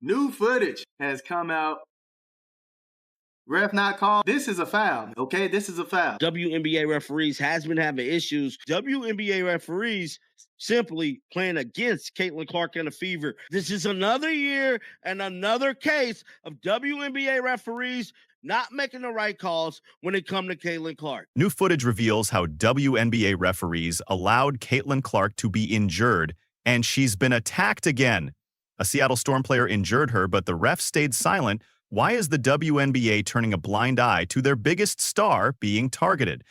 New footage has come out. Ref not called. This is a foul, okay? This is a foul. WNBA referees has been having issues. WNBA referees simply playing against Caitlin Clark and the Fever. This is another year and another case of WNBA referees not making the right calls when it comes to Caitlin Clark. New footage reveals how WNBA referees allowed Caitlin Clark to be injured, and she's been attacked again. A Seattle Storm player injured her, but the ref stayed silent. Why is the WNBA turning a blind eye to their biggest star being targeted?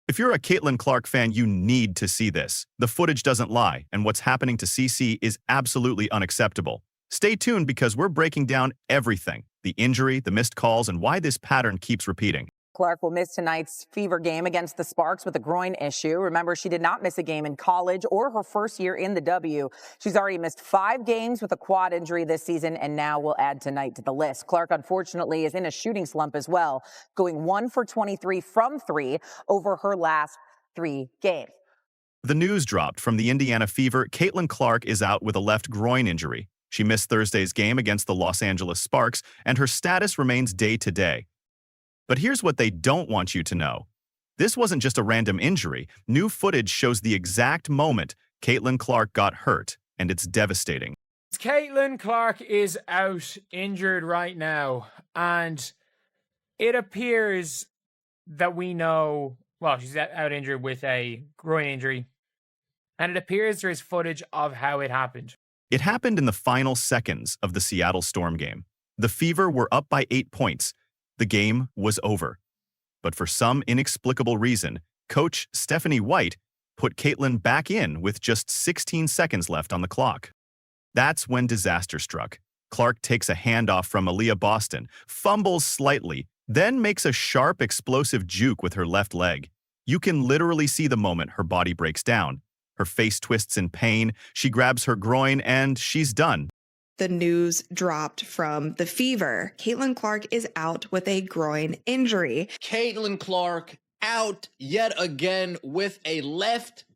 If you're a Caitlin Clark fan, you need to see this. The footage doesn't lie, and what's happening to CC is absolutely unacceptable. Stay tuned because we're breaking down everything: the injury, the missed calls, and why this pattern keeps repeating. Clark will miss tonight's Fever game against the Sparks with a groin issue. Remember, she did not miss a game in college or her first year in the W. She's already missed 5 games with a quad injury this season, and now will add tonight to the list. Clark, unfortunately, is in a shooting slump as well, going 1 for 23 from 3 over her last 3 games. The news dropped from the Indiana Fever. Caitlin Clark is out with a left groin injury. She missed Thursday's game against the Los Angeles Sparks, and her status remains day-to-day. But here's what they don't want you to know. This wasn't just a random injury. New footage shows the exact moment Caitlin Clark got hurt, and it's devastating. Caitlin Clark is out injured right now, and it appears that we know, well, she's out injured with a groin injury, and it appears there is footage of how it happened. It happened in the final seconds of the Seattle Storm game. The Fever were up by 8 points. The game was over. But for some inexplicable reason, Coach Stephanie White put Caitlin back in with just 16 seconds left on the clock. That's when disaster struck. Clark takes a handoff from Aaliyah Boston, fumbles slightly, then makes a sharp, explosive juke with her left leg. You can literally see the moment her body breaks down. Her face twists in pain, she grabs her groin, and she's done. The news dropped from the Fever. Caitlin Clark is out with a groin injury. Caitlin Clark out yet again with a left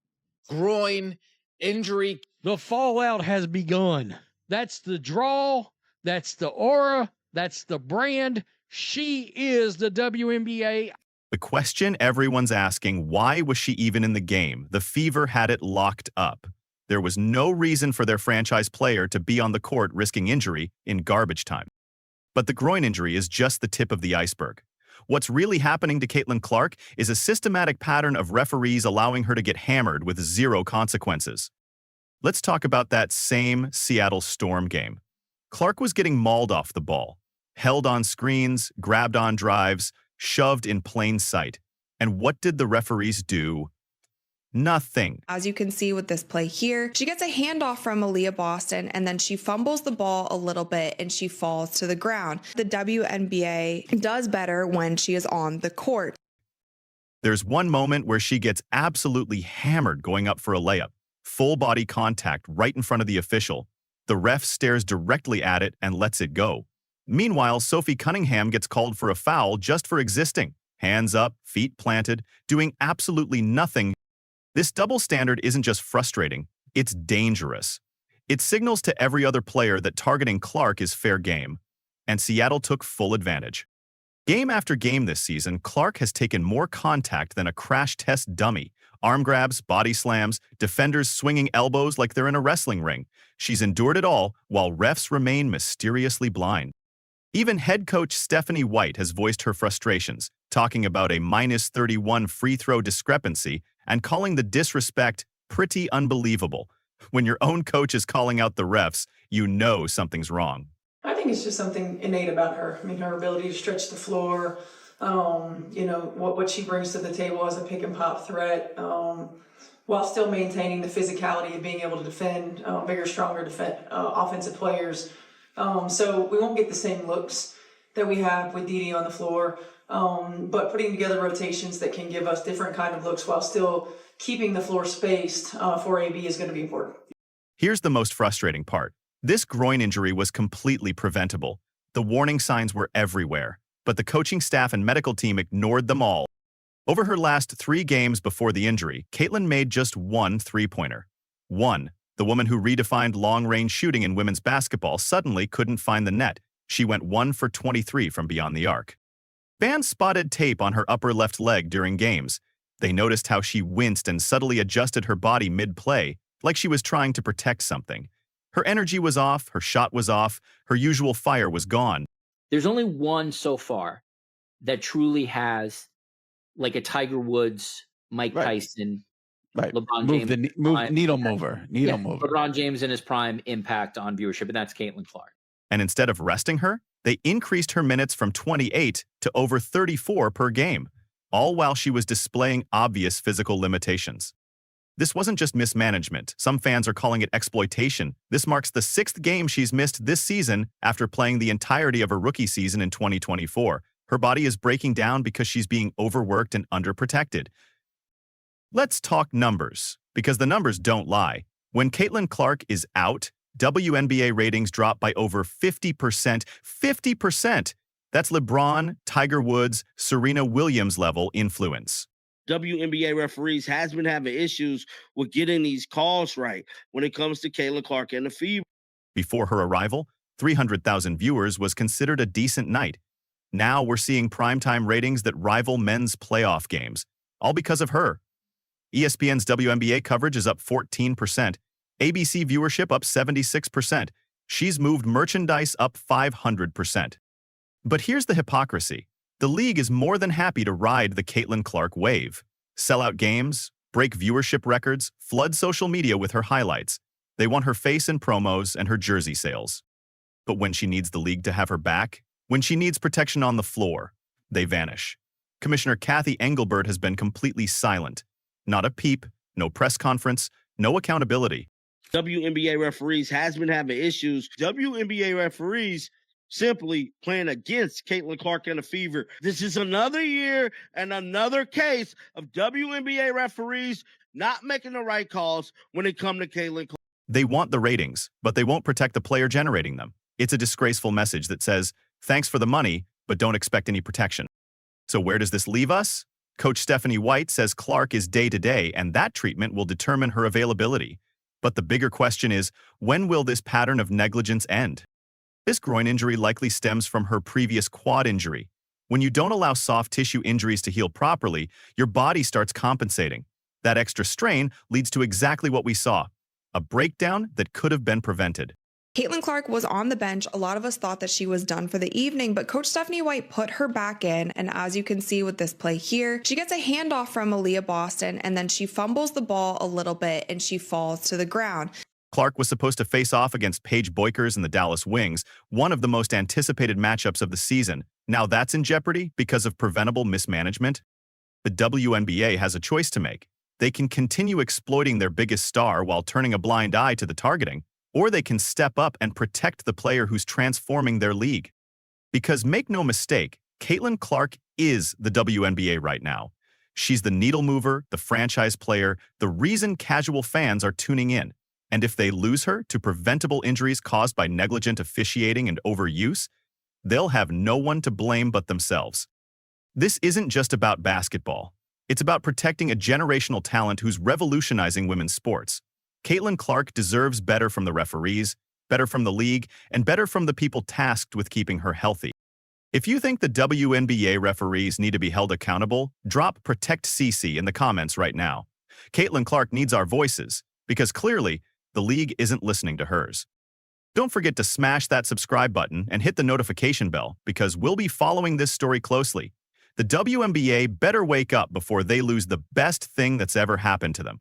groin injury. The fallout has begun. That's the draw. That's the aura. That's the brand. She is the WNBA. The question everyone's asking, why was she even in the game? The Fever had it locked up. There was no reason for their franchise player to be on the court risking injury in garbage time. But the groin injury is just the tip of the iceberg. What's really happening to Caitlin Clark is a systematic pattern of referees allowing her to get hammered with 0 consequences. Let's talk about that same Seattle Storm game. Clark was getting mauled off the ball, held on screens, grabbed on drives, shoved in plain sight. And what did the referees do? Nothing. As you can see with this play here, she gets a handoff from Aaliyah Boston, and then she fumbles the ball a little bit and she falls to the ground. The WNBA does better when she is on the court. There's one moment where she gets absolutely hammered going up for a layup. Full body contact right in front of the official. The ref stares directly at it and lets it go. Meanwhile, Sophie Cunningham gets called for a foul just for existing. Hands up, feet planted, doing absolutely nothing. This double standard isn't just frustrating, it's dangerous. It signals to every other player that targeting Clark is fair game, and Seattle took full advantage. Game after game this season, Clark has taken more contact than a crash test dummy. Arm grabs, body slams, defenders swinging elbows like they're in a wrestling ring. She's endured it all while refs remain mysteriously blind. Even head coach Stephanie White has voiced her frustrations, talking about a -31 free throw discrepancy and calling the disrespect pretty unbelievable. When your own coach is calling out the refs, you know something's wrong. I think it's just something innate about her. I mean, her ability to stretch the floor, what she brings to the table as a pick and pop threat, while still maintaining the physicality of being able to defend bigger, stronger offensive players. So we won't get the same looks that we have with Didi on the floor, but putting together rotations that can give us different kind of looks while still keeping the floor spaced for AB is going to be important. Here's the most frustrating part. This groin injury was completely preventable. The warning signs were everywhere, but the coaching staff and medical team ignored them all. Over her last 3 games before the injury, Caitlin made just 1 3-pointer. 1. The woman who redefined long-range shooting in women's basketball suddenly couldn't find the net. She went 1 for 23 from beyond the arc. Fans spotted tape on her upper left leg during games. They noticed how she winced and subtly adjusted her body mid-play, like she was trying to protect something. Her energy was off, her shot was off, her usual fire was gone. There's only one so far that truly has like a Tiger Woods, Mike Tyson, LeBron James. Needle mover. LeBron James in his prime impact on viewership, and that's Caitlin Clark. And instead of resting her, they increased her minutes from 28 to over 34 per game, all while she was displaying obvious physical limitations. This wasn't just mismanagement. Some fans are calling it exploitation. This marks the 6th game she's missed this season after playing the entirety of her rookie season in 2024. Her body is breaking down because she's being overworked and underprotected. Let's talk numbers, because the numbers don't lie. When Caitlin Clark is out, WNBA ratings drop by over 50%. 50%! That's LeBron, Tiger Woods, Serena Williams level influence. WNBA referees has been having issues with getting these calls right when it comes to Caitlin Clark and the Fever. Before her arrival, 300,000 viewers was considered a decent night. Now we're seeing primetime ratings that rival men's playoff games, all because of her. ESPN's WNBA coverage is up 14%, ABC viewership up 76%. She's moved merchandise up 500%. But here's the hypocrisy. The league is more than happy to ride the Caitlin Clark wave. Sell out games, break viewership records, flood social media with her highlights. They want her face in promos and her jersey sales. But when she needs the league to have her back, when she needs protection on the floor, they vanish. Commissioner Kathy Engelbert has been completely silent. Not a peep, no press conference, no accountability. WNBA referees has been having issues. WNBA referees simply playing against Caitlin Clark and the Fever. This is another year and another case of WNBA referees not making the right calls when it comes to Caitlin Clark. They want the ratings, but they won't protect the player generating them. It's a disgraceful message that says, thanks for the money, but don't expect any protection. So where does this leave us? Coach Stephanie White says Clark is day-to-day, and that treatment will determine her availability. But the bigger question is, when will this pattern of negligence end? This groin injury likely stems from her previous quad injury. When you don't allow soft tissue injuries to heal properly, your body starts compensating. That extra strain leads to exactly what we saw, a breakdown that could have been prevented. Caitlin Clark was on the bench. A lot of us thought that she was done for the evening, but Coach Stephanie White put her back in. And as you can see with this play here, she gets a handoff from Aaliyah Boston, and then she fumbles the ball a little bit and she falls to the ground. Clark was supposed to face off against Paige Boykers and the Dallas Wings, one of the most anticipated matchups of the season. Now that's in jeopardy because of preventable mismanagement. The WNBA has a choice to make. They can continue exploiting their biggest star while turning a blind eye to the targeting, or they can step up and protect the player who's transforming their league. Because make no mistake, Caitlin Clark is the WNBA right now. She's the needle mover, the franchise player, the reason casual fans are tuning in. And if they lose her to preventable injuries caused by negligent officiating and overuse, they'll have no one to blame but themselves. This isn't just about basketball. It's about protecting a generational talent who's revolutionizing women's sports. Caitlin Clark deserves better from the referees, better from the league, and better from the people tasked with keeping her healthy. If you think the WNBA referees need to be held accountable, drop Protect CC in the comments right now. Caitlin Clark needs our voices, because clearly, the league isn't listening to hers. Don't forget to smash that subscribe button and hit the notification bell, because we'll be following this story closely. The WNBA better wake up before they lose the best thing that's ever happened to them.